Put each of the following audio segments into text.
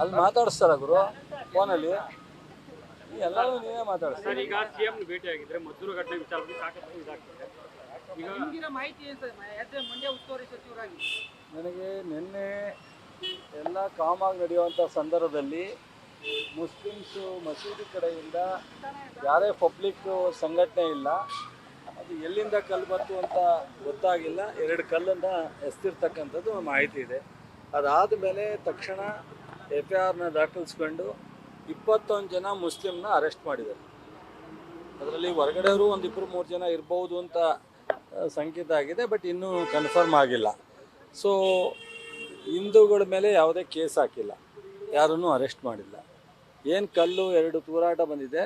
ಅಲ್ಲಿ ಮಾತಾಡಿಸ್ತಾರ ಗುರು ಫೋನಲ್ಲಿ ಎಲ್ಲರೂ ನೀವೇ ಮಾತಾಡಿಸ್ತಾರೆ. ಈಗ ಸಿಎಂ ಭೇಟಿ ಆಗಿದ್ರೆ ಮದ್ದೂರು ಘಟನೆ ವಿಚಾರವಾಗಿ ಸಾಕಷ್ಟು ಇದಾಗ್ತದೆ. ಈಗ ಹಿಂದಿನ ಮಾಹಿತಿ ಏನು ಸರ್ ಮಂಡ್ಯ ಉಸ್ತುವಾರಿ ಸಚಿವರಾಗಿ ನನಗೆ ನಿನ್ನೆ ಎಲ್ಲ ಕಾಮಾಗಿ ನಡೆಯುವಂಥ ಸಂದರ್ಭದಲ್ಲಿ ಮುಸ್ಲಿಮ್ಸು ಮಸೀದಿ ಕಡೆಯಿಂದ ಯಾರೇ ಪಬ್ಲಿಕ್ ಸಂಘಟನೆ ಇಲ್ಲ, ಅದು ಎಲ್ಲಿಂದ ಕಲ್ಲು ಬಂತು ಅಂತ ಗೊತ್ತಾಗಿಲ್ಲ. 2 ಕಲ್ಲನ್ನು ಎಸ್ತಿರ್ತಕ್ಕಂಥದ್ದು ಮಾಹಿತಿ ಇದೆ. ಅದಾದ ಮೇಲೆ ತಕ್ಷಣ FIRನ ದಾಖಲಿಸ್ಕೊಂಡು 21 ಜನ ಮುಸ್ಲಿಮ್ನ ಅರೆಸ್ಟ್ ಮಾಡಿದ್ದಾರೆ. ಅದರಲ್ಲಿ ಹೊರಗಡೆಯವರು ಒಂದು 2-3 ಜನ ಇರ್ಬೋದು ಅಂತ ಸಂಕೇತ ಆಗಿದೆ, ಬಟ್ ಇನ್ನೂ ಕನ್ಫರ್ಮ್ ಆಗಿಲ್ಲ. ಸೊ ಹಿಂದೂಗಳ ಮೇಲೆ ಯಾವುದೇ ಕೇಸ್ ಹಾಕಿಲ್ಲ, ಯಾರನ್ನೂ ಅರೆಸ್ಟ್ ಮಾಡಿಲ್ಲ. ಏನು ಕಲ್ಲು 2 ತೂರಾಟ ಬಂದಿದೆ.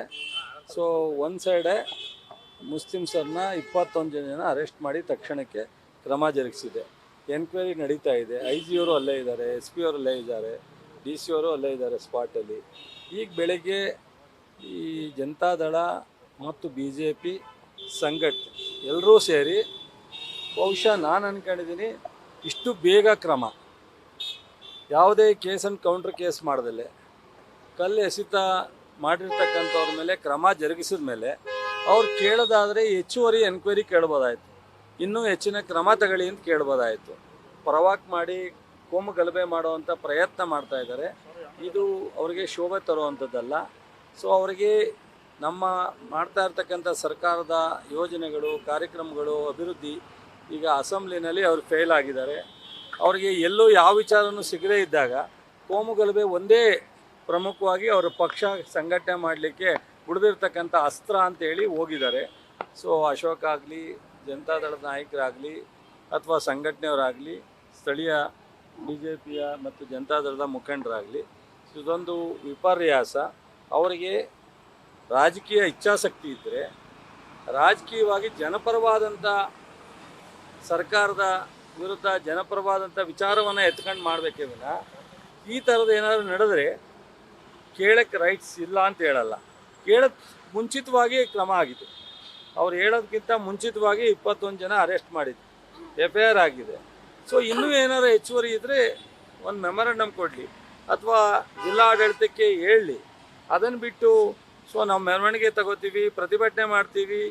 ಸೊ ಒಂದು ಸೈಡೆ ಮುಸ್ಲಿಮ್ಸನ್ನ 21 ಜನ ಅರೆಸ್ಟ್ ಮಾಡಿ ತಕ್ಷಣಕ್ಕೆ ಕ್ರಮ ಜರುಗಿಸಿದೆ. ಎನ್ಕ್ವೈರಿ ನಡೀತಾ ಇದೆ. IG ಅವರು ಅಲ್ಲೇ ಇದ್ದಾರೆ, SP ಅವರು ಅಲ್ಲೇ ಇದ್ದಾರೆ, DC ಅವರು ಅಲ್ಲೇ ಇದ್ದಾರೆ ಸ್ಪಾಟಲ್ಲಿ. ಈಗ ಬೆಳಗ್ಗೆ ಈ ಜನತಾದಳ ಮತ್ತು BJP ಸಂಘಟನೆ ಎಲ್ಲರೂ ಸೇರಿ ಬಹುಶಃ ನಾನು ಅಂದ್ಕೊಂಡಿದ್ದೀನಿ ಇಷ್ಟು ಬೇಗ ಕ್ರಮ, ಯಾವುದೇ ಕೇಸನ್ನು ಕೌಂಟ್ರ್ ಕೇಸ್ ಮಾಡ್ದಲೆ ಕಲ್ಲು ಎಸೆತ ಮಾಡಿರ್ತಕ್ಕಂಥವ್ರ ಮೇಲೆ ಕ್ರಮ ಜರುಗಿಸಿದ ಮೇಲೆ ಅವ್ರು ಕೇಳೋದಾದರೆ ಹೆಚ್ಚುವರಿ ಎನ್ಕ್ವೈರಿ ಕೇಳ್ಬೋದಾಯಿತು, ಇನ್ನೂ ಹೆಚ್ಚಿನ ಕ್ರಮ ತಗೊಳ್ಳಿ ಅಂತ ಕೇಳ್ಬೋದಾಯಿತು. ಪ್ರವಾಕ್ ಮಾಡಿ ಕೋಮು ಗಲಭೆ ಮಾಡುವಂಥ ಪ್ರಯತ್ನ ಮಾಡ್ತಾ ಇದ್ದಾರೆ. ಇದು ಅವರಿಗೆ ಶೋಭೆ ತರುವಂಥದ್ದಲ್ಲ. ಸೊ ಅವರಿಗೆ ನಮ್ಮ ಮಾಡ್ತಾ ಇರ್ತಕ್ಕಂಥ ಸರ್ಕಾರದ ಯೋಜನೆಗಳು, ಕಾರ್ಯಕ್ರಮಗಳು, ಅಭಿವೃದ್ಧಿ ಈಗ ಅಸೆಂಬ್ಲಿನಲ್ಲಿ ಅವರು ಫೇಲ್ ಆಗಿದ್ದಾರೆ. ಅವರಿಗೆ ಎಲ್ಲೂ ಯಾವ ವಿಚಾರನೂ ಸಿಗದೇ ಇದ್ದಾಗ ಕೋಮು ಗಲಭೆ ಒಂದೇ ಪ್ರಮುಖವಾಗಿ ಅವರ ಪಕ್ಷ ಸಂಘಟನೆ ಮಾಡಲಿಕ್ಕೆ ಉಳಿದಿರ್ತಕ್ಕಂಥ ಅಸ್ತ್ರ ಅಂತೇಳಿ ಹೋಗಿದ್ದಾರೆ. ಸೊ ಅಶೋಕ್ ಆಗಲಿ, ಜನತಾದಳದ ನಾಯಕರಾಗಲಿ ಅಥವಾ ಸಂಘಟನೆಯವರಾಗಲಿ, ಸ್ಥಳೀಯ BJPಯ ಮತ್ತು ಜನತಾದಳದ ಮುಖಂಡರಾಗಲಿ, ಇದೊಂದು ವಿಪರ್ಯಾಸ. ಅವರಿಗೆ ರಾಜಕೀಯ ಇಚ್ಛಾಶಕ್ತಿ ಇದ್ದರೆ ರಾಜಕೀಯವಾಗಿ ಜನಪರವಾದಂಥ ಸರ್ಕಾರದ ವಿರುದ್ಧ ಜನಪರವಾದಂಥ ವಿಚಾರವನ್ನು ಎತ್ಕೊಂಡು ಮಾಡಬೇಕೇ ವಿನ ಈ ಥರದ್ದು ಏನಾದರೂ ನಡೆದರೆ ಕೇಳಕ್ಕೆ ರೈಟ್ಸ್ ಇಲ್ಲ ಅಂತ ಹೇಳಲ್ಲ. ಕೇಳೋಕ್ಕೆ ಮುಂಚಿತವಾಗಿ ಕ್ರಮ ಆಗಿತ್ತು. ಅವ್ರು ಹೇಳೋದಕ್ಕಿಂತ ಮುಂಚಿತವಾಗಿ 21 ಜನ ಅರೆಸ್ಟ್ ಮಾಡಿದ್ರು, FIR ಆಗಿದೆ. ಸೊ ಇನ್ನೂ ಏನಾರು ಹೆಚ್ಚುವರಿ ಇದ್ದರೆ ಒಂದು ಮೆಮೊರಂಡಮ್ ಕೊಡಲಿ ಅಥವಾ ಜಿಲ್ಲಾಡಳಿತಕ್ಕೆ ಹೇಳಲಿ. ಅದನ್ನು ಬಿಟ್ಟು ಸೊ ನಾವು ಮೆರವಣಿಗೆ ತಗೋತೀವಿ, ಪ್ರತಿಭಟನೆ ಮಾಡ್ತೀವಿ,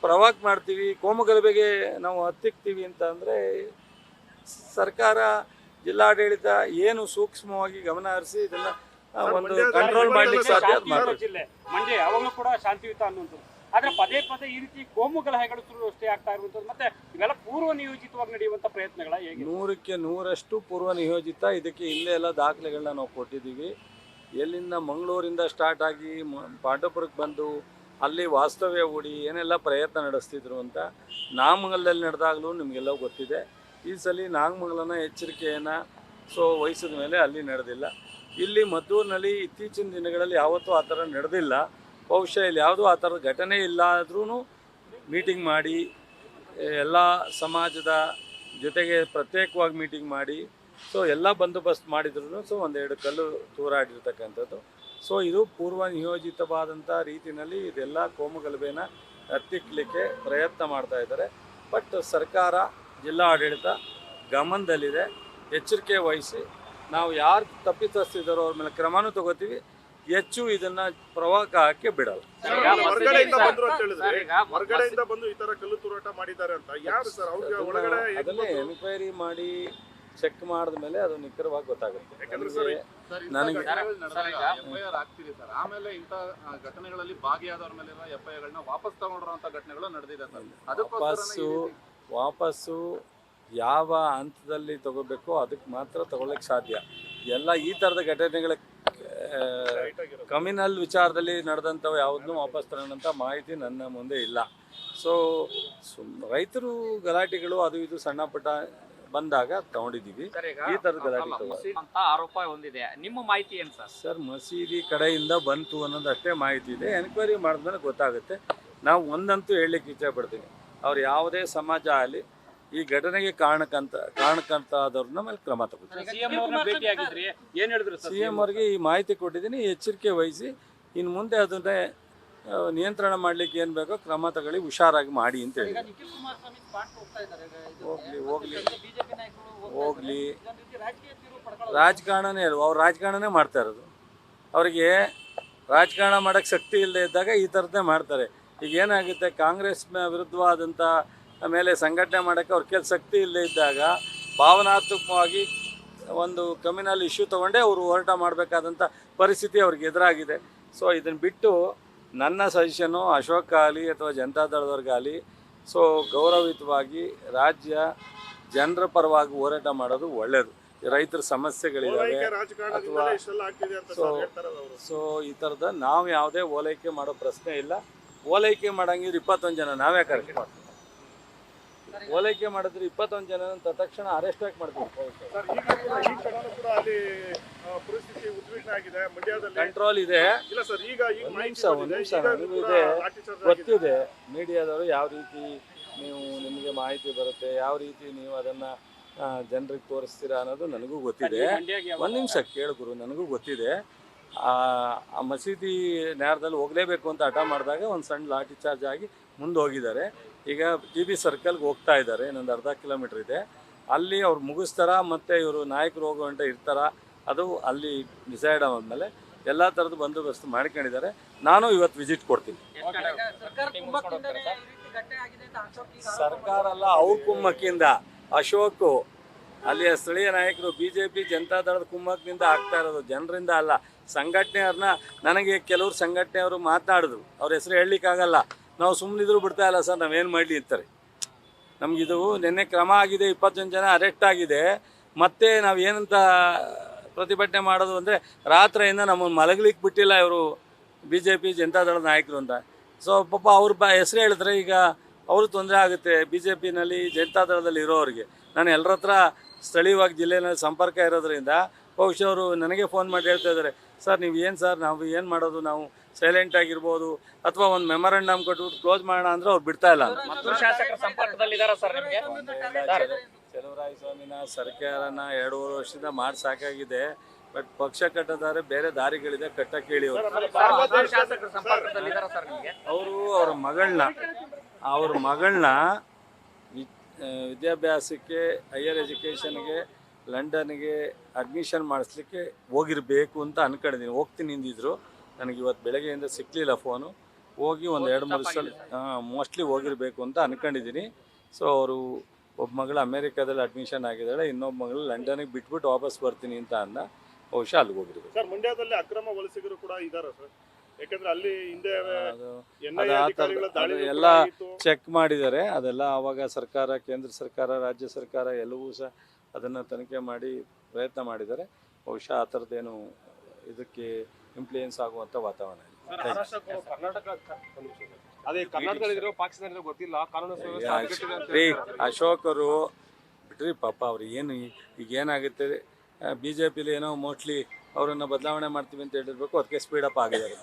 ಪ್ರವಾಕ್ ಮಾಡ್ತೀವಿ, ಕೋಮುಗಲಭೆಗೆ ನಾವು ಹತ್ತಿಕ್ತೀವಿ ಅಂತ ಅಂದರೆ ಸರ್ಕಾರ, ಜಿಲ್ಲಾಡಳಿತ ಏನು ಸೂಕ್ಷ್ಮವಾಗಿ ಗಮನ ಹರಿಸಿ ಇದನ್ನು ಒಂದು ಕಂಟ್ರೋಲ್ ಮಾಡ್ಲಿಕ್ಕೆ ಸಾಧ್ಯ. ಜಿಲ್ಲೆ ಮಂಡ್ಯ ಯಾವಾಗಲೂ ಕೂಡ ಶಾಂತಿಯುತ ಅನ್ನುವಂಥದ್ದು. ಆದ್ರೆ ಪದೇ ಪದೇ ಈ ರೀತಿ ಕೋಮು ಗಲಭೆಗಳು ಸೃಷ್ಟಿ ಆಗ್ತಾ ಇರುವಂಥದ್ದು ಮತ್ತೆ ಇವೆಲ್ಲ ಪೂರ್ವ ನಿಯೋಜಿತವಾಗಿ ನಡೆಯುವಂಥ ಪ್ರಯತ್ನಗಳ ಹೇಗೆ? 100ಕ್ಕೆ 100% ಪೂರ್ವ ನಿಯೋಜಿತ. ಇದಕ್ಕೆ ಇಲ್ಲೇ ಎಲ್ಲ ದಾಖಲೆಗಳನ್ನ ನಾವು ಕೊಟ್ಟಿದ್ದೀವಿ. ಎಲ್ಲಿಂದ ಮಂಗಳೂರಿಂದ ಸ್ಟಾರ್ಟ್ ಆಗಿ ಪಾಂಡವಪುರಕ್ಕೆ ಬಂದು ಅಲ್ಲಿ ವಾಸ್ತವ್ಯ ಹೂಡಿ ಏನೆಲ್ಲ ಪ್ರಯತ್ನ ನಡೆಸ್ತಿದ್ರು ಅಂತ ನಾಗಮಂಗಲದಲ್ಲಿ ನಡೆದಾಗಲೂ ನಿಮಗೆಲ್ಲ ಗೊತ್ತಿದೆ. ಈ ಸಲ ನಾಗಮಂಗಲನ ಎಚ್ಚರಿಕೆಯನ್ನು ವಹಿಸಿದ ಮೇಲೆ ಅಲ್ಲಿ ನಡೆದಿಲ್ಲ. ಇಲ್ಲಿ ಮದ್ದೂರಿನಲ್ಲಿ ಇತ್ತೀಚಿನ ದಿನಗಳಲ್ಲಿ ಯಾವತ್ತೂ ಆ ಥರ ನಡೆದಿಲ್ಲ. ಬಹುಶಃ ಇಲ್ಲಿ ಯಾವುದೂ ಆ ಥರದ ಘಟನೆ ಇಲ್ಲ ಆದ್ರೂ ಮೀಟಿಂಗ್ ಮಾಡಿ ಎಲ್ಲ ಸಮಾಜದ ಜೊತೆಗೆ ಪ್ರತ್ಯೇಕವಾಗಿ ಮೀಟಿಂಗ್ ಮಾಡಿ ಎಲ್ಲ ಬಂದೋಬಸ್ತ್ ಮಾಡಿದ್ರು. 1-2 ಕಲ್ಲು ತೂರಾಡಿರ್ತಕ್ಕಂಥದ್ದು. ಇದು ಪೂರ್ವ ನಿಯೋಜಿತವಾದಂಥ ರೀತಿಯಲ್ಲಿ ಇದೆಲ್ಲ ಕೋಮುಗಲಭೆನ ಹತ್ತಿಕ್ಕಲಿಕ್ಕೆ ಪ್ರಯತ್ನ ಮಾಡ್ತಾ ಇದ್ದಾರೆ. ಬಟ್ ಸರ್ಕಾರ, ಜಿಲ್ಲಾ ಆಡಳಿತ ಗಮನದಲ್ಲಿದೆ. ಎಚ್ಚರಿಕೆ ವಹಿಸಿ ನಾವು ಯಾರು ತಪ್ಪಿತಸ್ಥಿದ್ದಾರೋ ಅವ್ರ ಮೇಲೆ ಕ್ರಮನೂ ತಗೋತೀವಿ. ಹೆಚ್ಚು ಇದನ್ನ ಪ್ರವಾಹಕ್ಕೆ ಬಿಡಲ್ಲ. ಹೊರಗಡೆಯಿಂದ ಬಂದು ಈ ತರ ಕಲ್ಲು ತೂರಾಟ ಮಾಡಿದ್ದಾರೆ ಅಂತ ಯಾರು ಸರ್? ಅದನ್ನೇ ಎನ್ಕ್ವೈರಿ ಮಾಡಿ ಚೆಕ್ ಮಾಡಿದ ಮೇಲೆ ಅದು ನಿಖರವಾಗಿ ಗೊತ್ತಾಗುತ್ತೆ. ನನಗೆ ಆಮೇಲೆ ಇಂಥ ಘಟನೆಗಳಲ್ಲಿ ಭಾಗಿಯಾದವ್ರ ಮೇಲೆ FIRಗಳನ್ನ ವಾಪಸ್ ತಗೊಂಡಿರುವಂತ ಘಟನೆಗಳು ನಡೆದಿದೆ ಸರ್. ವಾಪಸ್ಸು ಯಾವ ಹಂತದಲ್ಲಿ ತಗೋಬೇಕೋ ಅದಕ್ಕೆ ಮಾತ್ರ ತಗೊಳ್ಳಕ್ಕೆ ಸಾಧ್ಯ. ಎಲ್ಲ ಈ ಥರದ ಘಟನೆಗಳ ಕಮ್ಯುನಲ್ ವಿಚಾರದಲ್ಲಿ ನಡೆದಂಥವು ಯಾವುದನ್ನೂ ವಾಪಸ್ ತಗೊಳ್ಳೋಂಥ ಮಾಹಿತಿ ನನ್ನ ಮುಂದೆ ಇಲ್ಲ. ಸೊ ರೈತರು ಗಲಾಟೆಗಳು ಅದು ಇದು ಸಣ್ಣ ಪುಟ್ಟ ಬಂದಾಗ ತಗೊಂಡಿದ್ದೀವಿ. ಈ ಥರದ ಗಲಾಟೆ ಆರೋಪ ಹೊಂದಿದೆ. ನಿಮ್ಮ ಮಾಹಿತಿ ಏನು ಸರ್? ಮಸೀದಿ ಕಡೆಯಿಂದ ಬಂತು ಅನ್ನೋದು ಅಷ್ಟೇ ಮಾಹಿತಿ ಇದೆ. ಎನ್ಕ್ವೈರಿ ಮಾಡಿದ್ಮೇಲೆ ಗೊತ್ತಾಗುತ್ತೆ. ನಾವು ಒಂದಂತೂ ಹೇಳಲಿಕ್ಕೆ ಇಚ್ಛೆ ಪಡ್ತೀನಿ, ಅವ್ರು ಯಾವುದೇ ಸಮಾಜ ಆಗಲಿ ಈ ಘಟನೆಗೆ ಕಾರಣಕರ್ತಾದವ್ರನ್ನ ಮೇಲೆ ಕ್ರಮ ತಗೋತೀವಿ. CM ಅವ್ರಿಗೆ ಈ ಮಾಹಿತಿ ಕೊಟ್ಟಿದ್ದೀನಿ. ಎಚ್ಚರಿಕೆ ವಹಿಸಿ ಇನ್ನು ಮುಂದೆ ಅದನ್ನೇ ನಿಯಂತ್ರಣ ಮಾಡಲಿಕ್ಕೆ ಏನು ಬೇಕೋ ಕ್ರಮ ತಗೊಳ್ಳಿ, ಹುಷಾರಾಗಿ ಮಾಡಿ ಅಂತ ಹೇಳಿ. ಹೋಗ್ಲಿ ರಾಜಕಾರಣನೇ ಅಲ್ವ, ಅವ್ರು ರಾಜಕಾರಣನೇ ಮಾಡ್ತಾ ಇರೋದು. ಅವರಿಗೆ ರಾಜಕಾರಣ ಮಾಡೋಕ್ಕೆ ಶಕ್ತಿ ಇಲ್ಲದೆ ಇದ್ದಾಗ ಈ ಥರದ್ದೇ ಮಾಡ್ತಾರೆ. ಈಗ ಏನಾಗುತ್ತೆ, ಕಾಂಗ್ರೆಸ್ ವಿರುದ್ಧವಾದಂಥ ಮೇಲೆ ಸಂಘಟನೆ ಮಾಡೋಕ್ಕೆ ಅವ್ರ ಕೆಲ ಶಕ್ತಿ ಇಲ್ಲದೆ ಇದ್ದಾಗ ಭಾವನಾತ್ಮಕವಾಗಿ ಒಂದು ಕಮ್ಯುನಲ್ ಇಶ್ಯೂ ತೊಗೊಂಡೇ ಅವರು ಹೋರಾಟ ಮಾಡಬೇಕಾದಂಥ ಪರಿಸ್ಥಿತಿ ಅವ್ರಿಗೆ ಎದುರಾಗಿದೆ. ಸೊ ಇದನ್ನು ಬಿಟ್ಟು ನನ್ನ ಸಜೆಷನು ಅಶೋಕ್ ಆಗಲಿ ಅಥವಾ ಜನತಾದಳದವ್ರಿಗಾಗಲಿ ಸೊ ಗೌರವಯುತವಾಗಿ ರಾಜ್ಯ ಜನರ ಪರವಾಗಿ ಹೋರಾಟ ಮಾಡೋದು ಒಳ್ಳೆಯದು. ರೈತರ ಸಮಸ್ಯೆಗಳಿದ್ದಾವೆ ಅಥವಾ ಸೊ ಈ ಥರದ ನಾವು ಯಾವುದೇ ಓಲೈಕೆ ಮಾಡೋ ಪ್ರಶ್ನೆ ಇಲ್ಲ. ಓಲೈಕೆ ಮಾಡಂಗಿದ್ರೆ 21 ಜನ ನಾವೇ ಕರೆಕ್ಟ್ ಮಾಡ್ತೀವಿ. ಓಲೈಕೆ ಮಾಡಿದ್ರೆ 21 ಜನ ತಕ್ಷಣ ಅರೆಸ್ಟ್ ಆಗಿ ಮಾಡ್ತೀವಿ. ಕಂಟ್ರೋಲ್ ಇದೆ. ಒಂದು ನಿಮಿಷ ಇದೆ, ಗೊತ್ತಿದೆ ಮೀಡಿಯಾದವರು ಯಾವ ರೀತಿ ನೀವು ನಿಮಗೆ ಮಾಹಿತಿ ಬರುತ್ತೆ, ಯಾವ ರೀತಿ ನೀವು ಅದನ್ನು ಜನರಿಗೆ ತೋರಿಸ್ತೀರಾ ಅನ್ನೋದು ನನಗೂ ಗೊತ್ತಿದೆ. ಒಂದು ನಿಮಿಷ ಕೇಳಿದ್ರು, ನನಗೂ ಗೊತ್ತಿದೆ. ಆ ಮಸೀದಿ ನೇರದಲ್ಲಿ ಹೋಗಲೇಬೇಕು ಅಂತ ಹಠ ಮಾಡಿದಾಗ ಒಂದು ಸಣ್ಣ ಲಾಠಿ ಚಾರ್ಜ್ ಆಗಿ ಮುಂದೆ ಹೋಗಿದ್ದಾರೆ. ಈಗ GB ಸರ್ಕಲ್ಗೆ ಹೋಗ್ತಾ ಇದ್ದಾರೆ, ಇನ್ನೊಂದು ಅರ್ಧ ಕಿಲೋಮೀಟ್ರ್ ಇದೆ. ಅಲ್ಲಿ ಅವ್ರು ಮುಗಿಸ್ತಾರ ಮತ್ತು ಇವರು ನಾಯಕರು ಹೋಗೋ ಗಂಟೆ ಇರ್ತಾರ, ಅದು ಅಲ್ಲಿ ಡಿಸೈಡ್ ಆದಮೇಲೆ ಎಲ್ಲ ಥರದ್ದು ಬಂದೋಬಸ್ತು ಮಾಡ್ಕೊಂಡಿದ್ದಾರೆ. ನಾನು ಇವತ್ತು ವಿಸಿಟ್ ಕೊಡ್ತೀನಿ. ಸರ್ಕಾರ ಅಲ್ಲ, ಅವ್ರ ಕುಮ್ಮಕ್ಕಿಂದ ಅಶೋಕ್ ಅಲ್ಲಿಯ ಸ್ಥಳೀಯ ನಾಯಕರು BJP ಜನತಾದಳದ ಕುಮ್ಮಕ್ಕಿನಿಂದ ಆಗ್ತಾ ಇರೋದು, ಜನರಿಂದ ಅಲ್ಲ. ಸಂಘಟನೆಯವ್ರನ್ನ ನನಗೆ ಕೆಲವರು ಸಂಘಟನೆಯವರು ಮಾತನಾಡಿದ್ರು, ಅವ್ರ ಹೆಸರು ಹೇಳಲಿಕ್ಕಾಗಲ್ಲ. ನಾವು ಸುಮ್ಮನಿದ್ರು ಬಿಡ್ತಾ ಇಲ್ಲ ಸರ್, ನಾವೇನು ಮಾಡಲಿ ಅಂತಾರೆ. ನಮಗಿದು ನಿನ್ನೆ ಕ್ರಮ ಆಗಿದೆ, 21 ಜನ ಅರೆಸ್ಟ್ ಆಗಿದೆ. ಮತ್ತೆ ನಾವು ಏನಂತ ಪ್ರತಿಭಟನೆ ಮಾಡೋದು ಅಂದರೆ ರಾತ್ರಿಯಿಂದ ನಮ್ಮನ್ನು ಮಲಗಲಿಕ್ಕೆ ಬಿಟ್ಟಿಲ್ಲ ಇವರು BJP ಜನತಾದಳದ ನಾಯಕರು ಅಂತ. ಸೊ ಪಾಪ ಅವ್ರ ಹೆಸರು ಹೇಳಿದ್ರೆ ಈಗ ಅವರು ತೊಂದರೆ ಆಗುತ್ತೆ BJPನಲ್ಲಿ ಜನತಾದಳದಲ್ಲಿ ಇರೋರಿಗೆ. ನಾನು ಎಲ್ಲರ ಹತ್ರ ಸ್ಥಳೀಯವಾಗಿ ಜಿಲ್ಲೆಯಲ್ಲಿ ಸಂಪರ್ಕ ಇರೋದ್ರಿಂದ ಬಹುಶಃ ಅವರು ನನಗೆ ಫೋನ್ ಮಾಡಿ ಹೇಳ್ತಾ ಇದ್ದಾರೆ, ಸರ್ ನೀವು ಏನು ಸರ್ ನಾವು ಏನು ಮಾಡೋದು, ನಾವು ಸೈಲೆಂಟ್ ಆಗಿರ್ಬೋದು ಅಥವಾ ಒಂದು ಮೆಮೊರಂಡಮ್ ಕೊಟ್ಬಿಟ್ಟು ಕ್ಲೋಸ್ ಮಾಡೋಣ ಅಂದರೆ ಅವ್ರು ಬಿಡ್ತಾ ಇಲ್ಲ. ಚಲುವರಾಯ ಸ್ವಾಮಿನ ಸರ್ಕಾರನ 2.5 ವರ್ಷದಿಂದ ಮಾಡಿ ಸಾಕಾಗಿದೆ. ಬಟ್ ಪಕ್ಷ ಕಟ್ಟದಾರೆ ಬೇರೆ ದಾರಿಗಳಿದೆ, ಕಟ್ಟಕ್ಕೆ ಹೇಳಿ ಅವರು ಅವ್ರ ಮಗಳನ್ನ ವಿದ್ಯಾಭ್ಯಾಸಕ್ಕೆ ಹೈಯರ್ ಎಜುಕೇಷನ್ಗೆ ಲಂಡನ್ಗೆ ಅಡ್ಮಿಷನ್ ಮಾಡಿಸ್ಲಿಕ್ಕೆ ಹೋಗಿರಬೇಕು ಅಂತ ಅನ್ಕೊಂಡಿದ್ದೀನಿ. ಹೋಗ್ತೀನಿ ಅಂದಿದ್ರು, ನನಗೆ ಇವತ್ತು ಬೆಳಗ್ಗೆಯಿಂದ ಸಿಕ್ಕಲಿಲ್ಲ ಫೋನು. ಹೋಗಿ ಒಂದು 2-3 ಸಲ ಮೋಸ್ಟ್ಲಿ ಹೋಗಿರಬೇಕು ಅಂತ ಅನ್ಕೊಂಡಿದ್ದೀನಿ. ಸೊ ಅವರು ಒಬ್ಬ ಮಗಳು ಅಮೇರಿಕಾದಲ್ಲಿ ಅಡ್ಮಿಷನ್ ಆಗಿದ್ದಾಳೆ, ಇನ್ನೊಬ್ಬ ಮಗಳು ಲಂಡನ್ಗೆ ಬಿಟ್ಬಿಟ್ಟು ವಾಪಸ್ ಬರ್ತೀನಿ ಅಂತ ಅಂದ. ಬಹುಶಃ ಅಲ್ಲಿಗೆ ಹೋಗಿರ್ಬೇಕು. ಸರ್, ಮಂಡ್ಯದಲ್ಲಿ ಅಕ್ರಮ ವಲಸಿಗರು ಕೂಡ ಇದ್ದಾರೆ ಸರ್. ಯಾಕಂದ್ರೆ ಅಲ್ಲಿ ಹಿಂದೆ ಎಲ್ಲ ಚೆಕ್ ಮಾಡಿದ್ದಾರೆ. ಅದೆಲ್ಲ ಆವಾಗ ಸರ್ಕಾರ, ಕೇಂದ್ರ ಸರ್ಕಾರ, ರಾಜ್ಯ ಸರ್ಕಾರ ಎಲ್ಲವೂ ಸಹ ಅದನ್ನು ತನಿಖೆ ಮಾಡಿ ಪ್ರಯತ್ನ ಮಾಡಿದ್ದಾರೆ. ಬಹುಶಃ ಆ ಥರದ್ದೇನು ಇದಕ್ಕೆ ಇಂಪ್ಲೂಯೆನ್ಸ್ ಆಗುವಂಥ ವಾತಾವರಣ ಇಲ್ಲ. ಅಶೋಕ್ ಅವರು ಬಿಟ್ರಿ ಪಾಪ, ಅವ್ರು ಏನು ಈಗ ಏನಾಗುತ್ತೆ, BJPಲಿ ಏನೋ ಮೋಸ್ಟ್ಲಿ ಅವರನ್ನು ಬದಲಾವಣೆ ಮಾಡ್ತೀವಿ ಅಂತ ಹೇಳಿರ್ಬೇಕು, ಅದಕ್ಕೆ ಸ್ಪೀಡಪ್ ಆಗಿದ್ದಾರೆ.